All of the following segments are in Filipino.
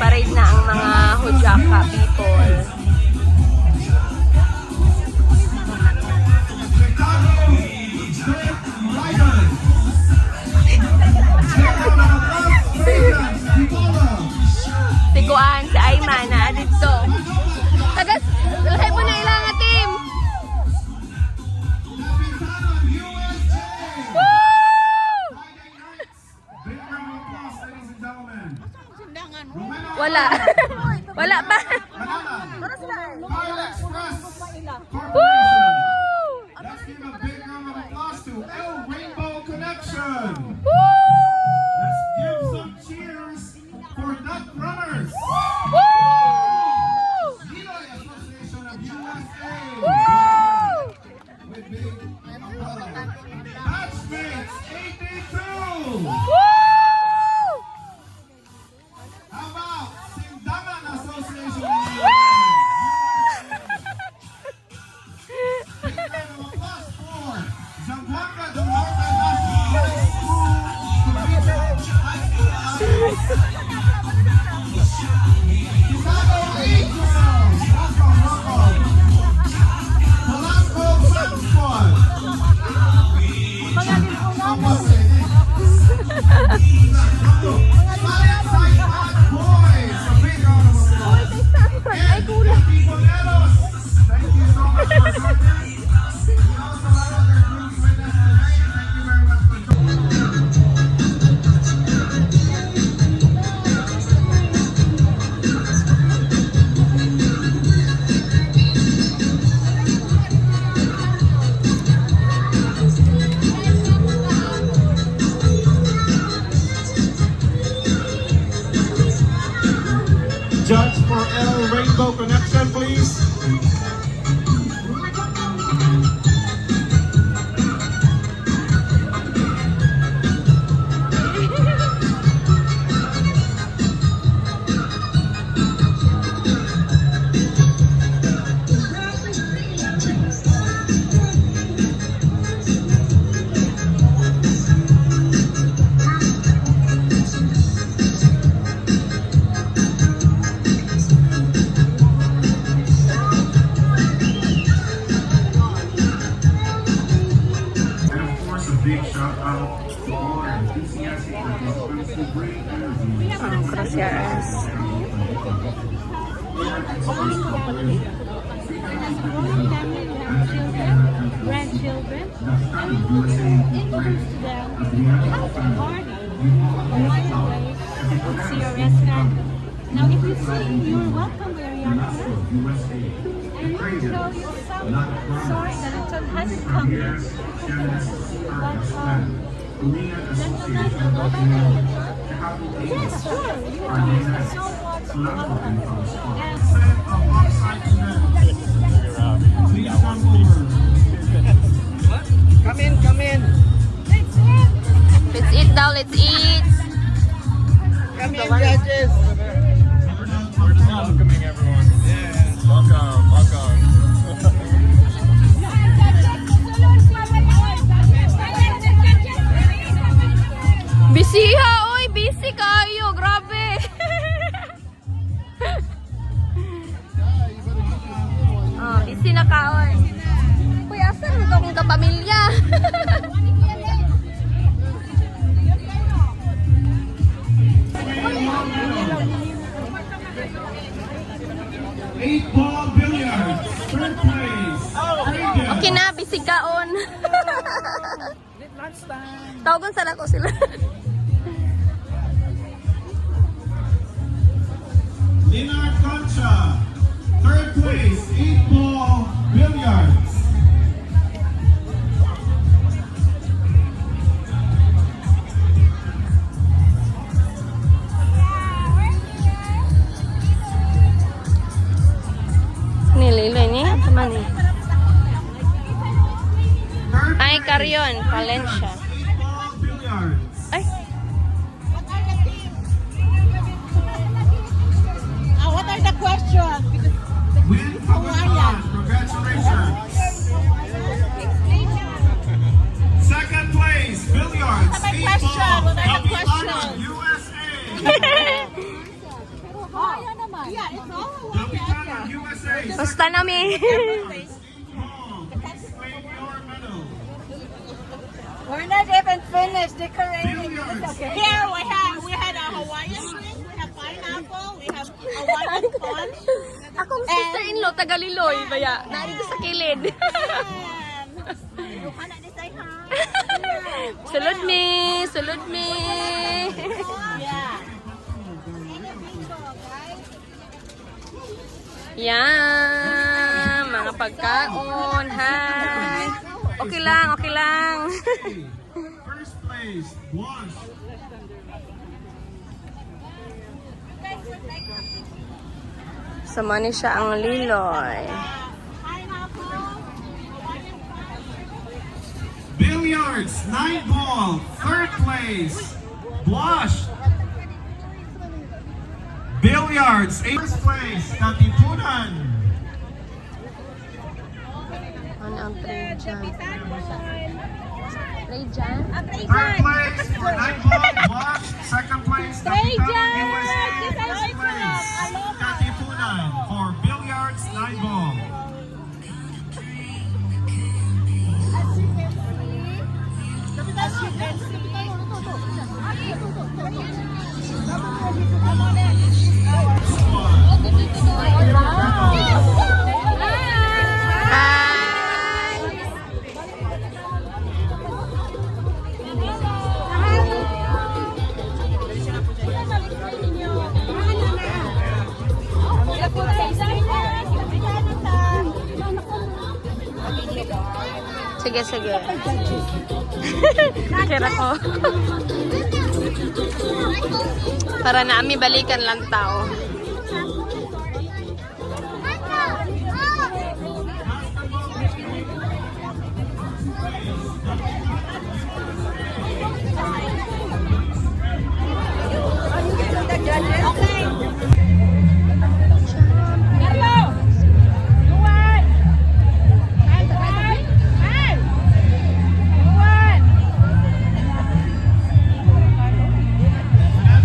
nagparade na ang mga Hojaka people. Tiguan sa Ayman na dito. Tagas, lahat mo na ilang nga team. Wala. Wala pa. Woo! Let's give a big round of applause to El Rainbow Connection. Woo! Let's give some cheers for Nut Runners. Woo! Leroy Association of USA. Woo! With big umbrella. Batchmates 82. Woo! How about Sindangan Association of USA? Big round of applause for Zamboanga del Norte National School High School. Chicago Angels. Welcome. Polanco Fun Squad. Valentine Bad Boys. A big round of applause. And Happy Boleros. Thank you so much for joining. We also have other groups with us today. Thank you very much for joining. Judge for El Rainbow Connection, please. And of course, a big shout out to all our enthusiastic participants who bring energy. Ang crosshares. Grandchildren, introduce them have a party right away to your restaurant. Now, if you sing, you're welcome where you are. And you show you some sorry that it hasn't come yet. But gentlemen, yes, sure, you are so much welcome. And Set alongside them. Please come over. Come in, come in. Let's eat daw, let's eat. Come in, judges. Welcoming everyone. Yeah. Welcome, welcome. Busy ha, oy, busy kayo, grabe. Busy na ka, oy. Uy, asan mo akong kapamilya? Eight ball billiards. Third place. Reagan. Okay na, busy kaon. Tawagan sana ko sila. Linar Concha. Third place. Eight ball billiards. Nililoy niya, sama ni. Third Ay, place, Carrion, Valencia. Eight ball billiards. Ay, what are the questions? Win Pagasan. Congratulations. Second place. Billiards. What are the Eight question? ball. What are the Capilano, question? USA. Kapitan ng USA. Basta namin. Claim your medal. We're not even finished decorating. Billiards. Here we had a Hawaiian drink, we have pineapple, we have Hawaiian punch. Akong sister-in-law, taga-Liloy. Baya, narito sa kilid. Sulod me. Sulod me. Yan. Mga pagkaon. Hi. Okay lang, okay lang. First place, Blush. Sama ni siya ang Liloy. Billiards, 9 ball, third place, Blush. Billiards, 8th place, Katipunan. Ano ang trade dyan? Trade dyan? Third place for 9 ball, Blush. Second place, Katipunan USA. First place, Katipunan for Billiards, 9 ball. As you can see, Sige, sige. Kira ko. Para naami balikan lang tao.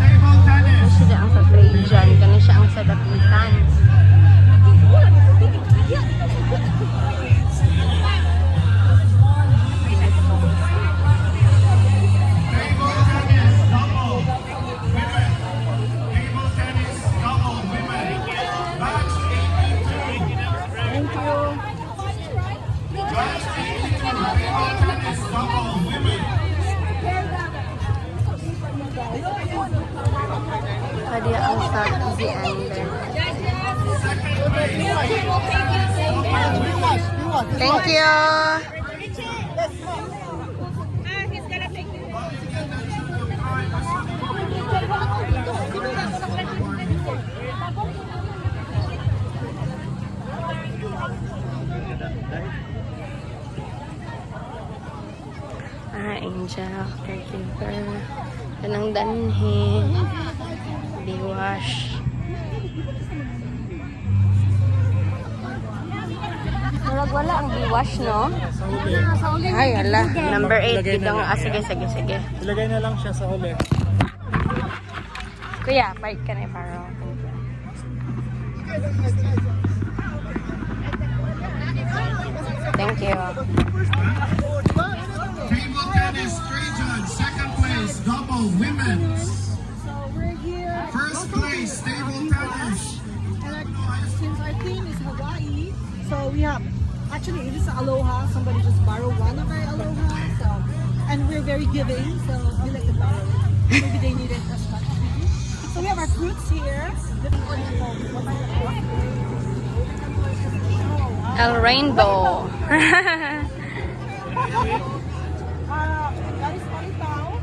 Table tennis. Siya ang sa trade dyan. Kani siya ang sa dapitan. Table tennis, double women. Table tennis, double women. Match 82. Thank you. Match 82. Table tennis, double women. Hadi ang sa Easy Under. Thank you. Angel, caregiver. Kanang danhi. Biwash. Murag wala ang biwash, no? Ay, ala. Number 8. Dito nga. Sige, sige, sige. Ilagay na lang siya sa huli. Kuya, fight ka na yung paro. Thank you. Table tennis, Trajan, second place, double women's. First place, table tennis. Since our theme is Hawaii, so we have actually it is aloha. Somebody just borrowed one of our aloha, so and we're very giving, so we like to borrow it. Maybe they need it as much as we do. So we have our fruits here. El Rainbow. That is palitaw.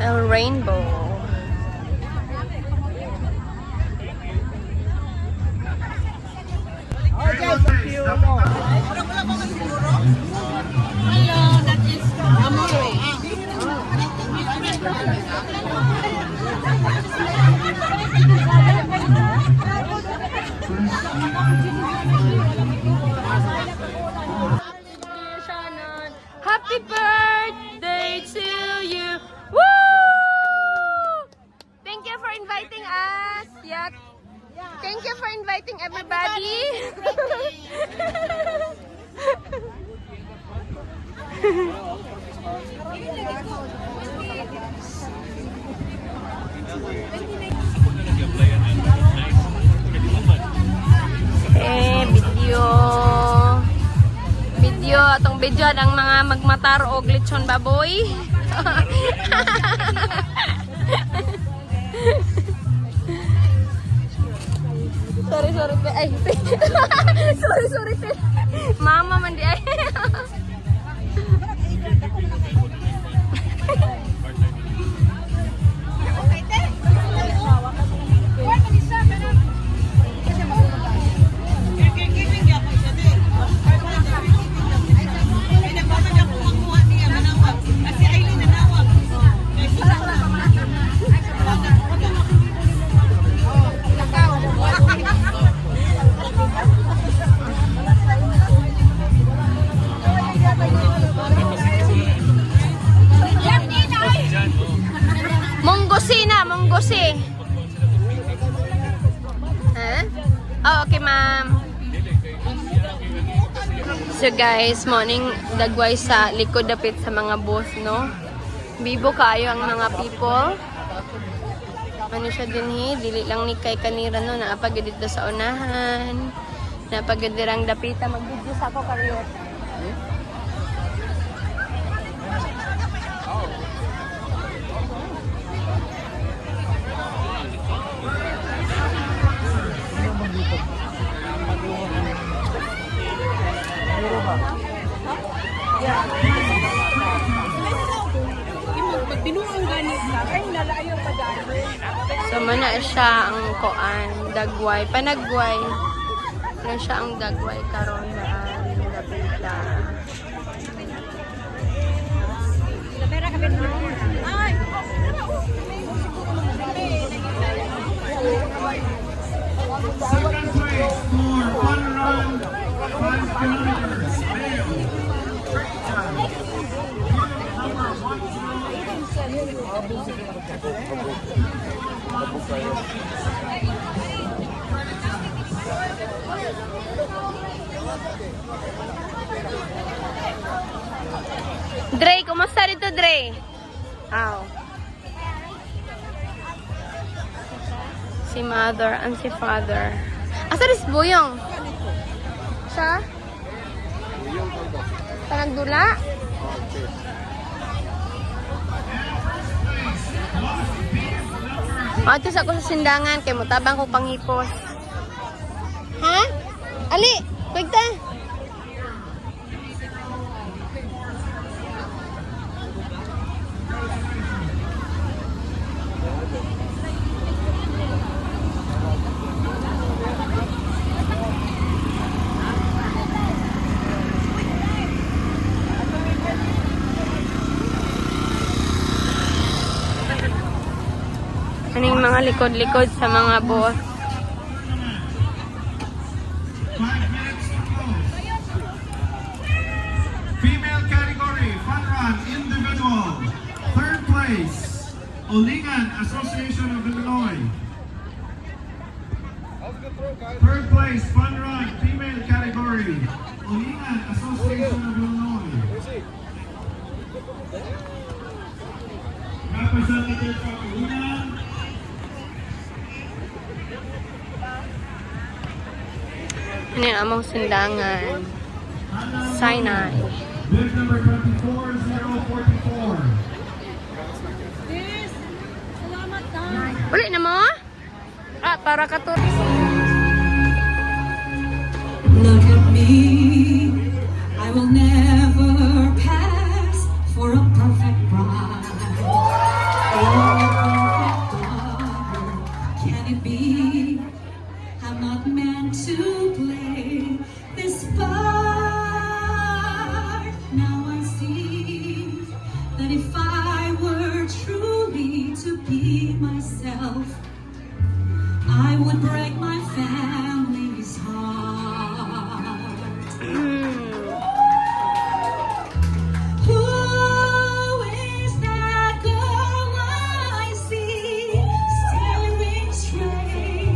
El Rainbow. Table tennis, double Hello, that is Yeah. Thank you for inviting everybody. Video atong video ang mga magmatar og lechon baboy. sorry ay sorry mama man di ay. Munggusi. Oh, okay, ma'am. So guys, morning dagway sa likod dapit sa mga boss, no? Bibo kayo ang mga people. Ano siya din dili lang ni kay kanira no, naapagid dito sa unahan. Naapagid dirang dapita mag-video sa ako kariyot. So, mana siya ang koan, dagway, panagway. Ano siya ang dagway karon daan, lapita. Second place for Fun Run 5 kilometers. Great time. Dre, kumusta dito, Dre? Aw. Si mother and si father. Asa rin si Buyong? Siya? Panagdula? Atos ako sa sindangan kay mutabang ko panghipos. Ha? Ali, kwigta. Aning mga likod-likod sa mga boss. 5 minutes to go. Female category, Fun Run individual. Third place, Olingan Association of Illinois. Third place, Fun Run female category, Olingan Association of Illinois. Representative from Olingan. Ano yung among sindangan? Sinai. Bib number 24044. Yes. Salamat na. Uli na mo? Ah, para ka to. Look at me, I will never pass for a perfect bride. Oh, perfect daughter, can it be? I'm not meant to play this part. Now I see that if I were truly to be myself, I would break my family's heart. Who is that girl I see staring straight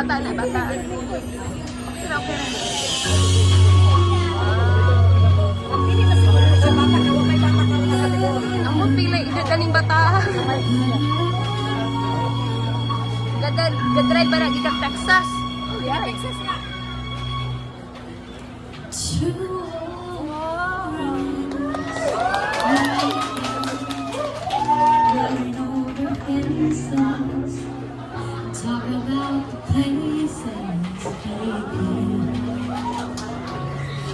bata na, bata. Pero okay na. Ang mupila, idagaling bata. Gag-drive ba na, ikang Texas? Yeah, Texas na. Talk about the places they've been.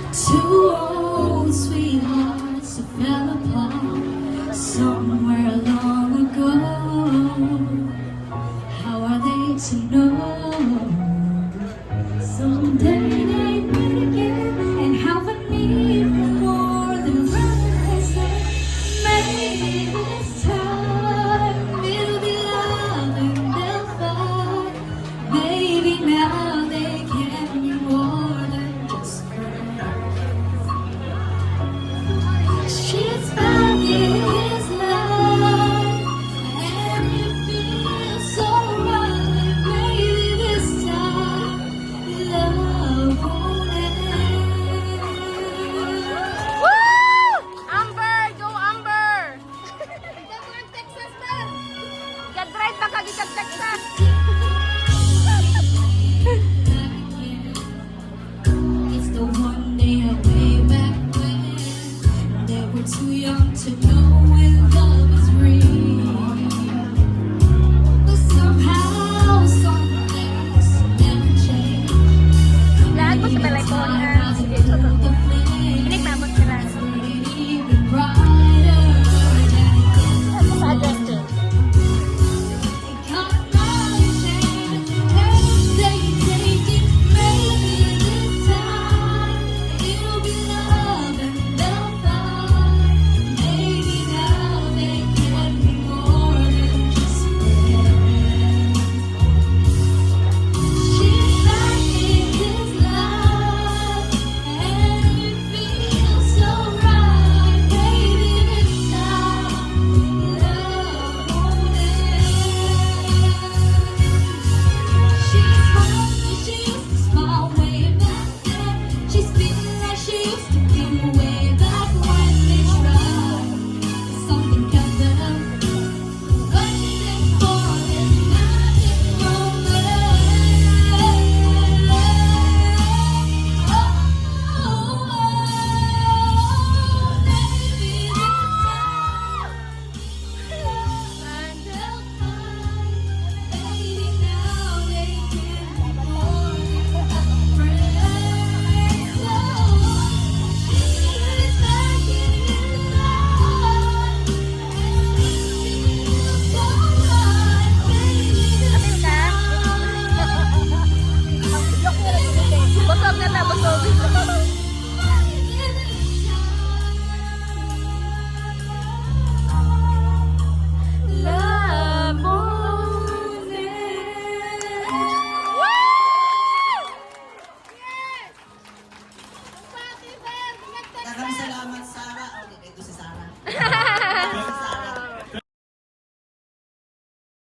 Two old sweethearts who fell apart somewhere long ago. How are they to know?